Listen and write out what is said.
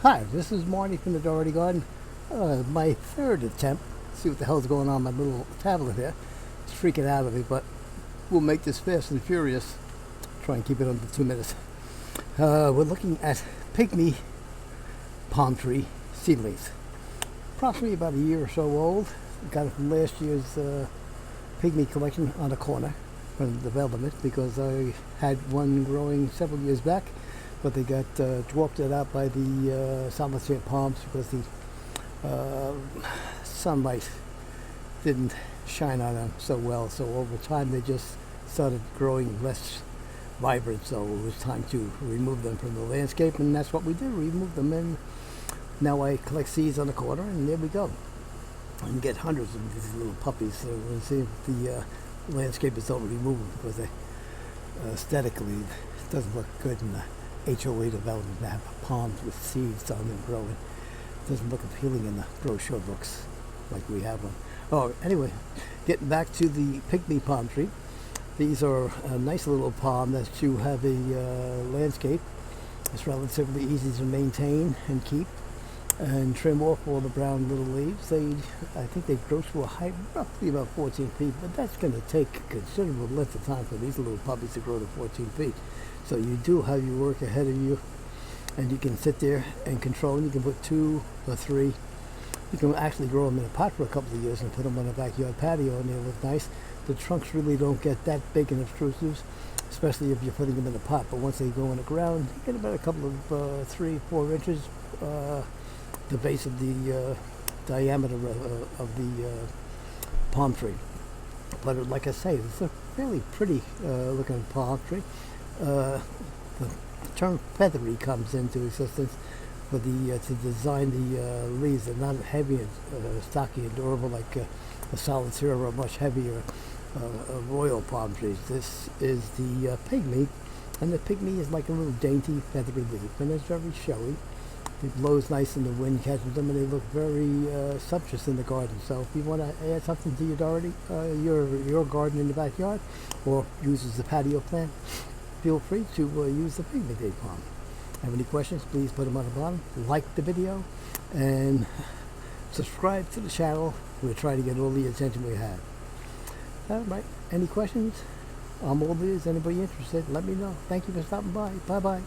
Hi, this is Marty from the Dougherty Garden. My third attempt. See what the hell's going on with my little tablet here. It's freaking out of me, but we'll make this fast and furious. Try and keep it under 2 minutes. We're looking at Pygmy Palm Tree Seedlings. Approximately about a year or so old. Got it from last year's Pygmy collection on the corner from development, because I had one growing several years back, but they got dwarfed out by the solitary palms because the sunlight didn't shine on them so well. So over time they just started growing less vibrant, so it was time to remove them from the landscape, and that's what we did. We removed them, and now I collect seeds on the corner, and there we go. And get hundreds of these little puppies. So we'll see if the landscape is totally removed, because they, aesthetically it doesn't look good in the HOA development to have palms with seeds on them growing. It doesn't look appealing in the brochure books like we have one. Oh, anyway, getting back to the Pygmy palm tree. These are a nice little palm that you have a landscape. It's relatively easy to maintain and keep and trim off all the brown little leaves. I think they grow to a height roughly about 14 feet, but that's going to take a considerable length of time for these little puppies to grow to 14 feet. So you do have your work ahead of you, and you can sit there and control them. You can put 2 or 3. You can actually grow them in a pot for a couple of years and put them on a backyard patio, and they look nice. The trunks really don't get that big and obtrusive, especially if you're putting them in a pot. But once they go in the ground, you get about a couple of 3-4 inches. The base of the diameter of the palm tree. But like I say, it's a fairly pretty looking palm tree. The term feathery comes into existence for the to design the leaves. They're not heavy and stocky and durable like the solitaire, or much heavier royal palm trees. This is the Pygmy, and the Pygmy is like a little dainty feathery leaf, and it's very showy. It blows nice and the wind catches them, and they look very sumptuous in the garden. So if you want to add something to your Dougherty, your garden in the backyard, or use as a patio plant, feel free to use the Pygmy Date Palm. Have any questions, please put them on the bottom. Like the video and subscribe to the channel. We'll try to get all the attention we have. All right, any questions? I'm all ears. Anybody interested, let me know. Thank you for stopping by. Bye-bye.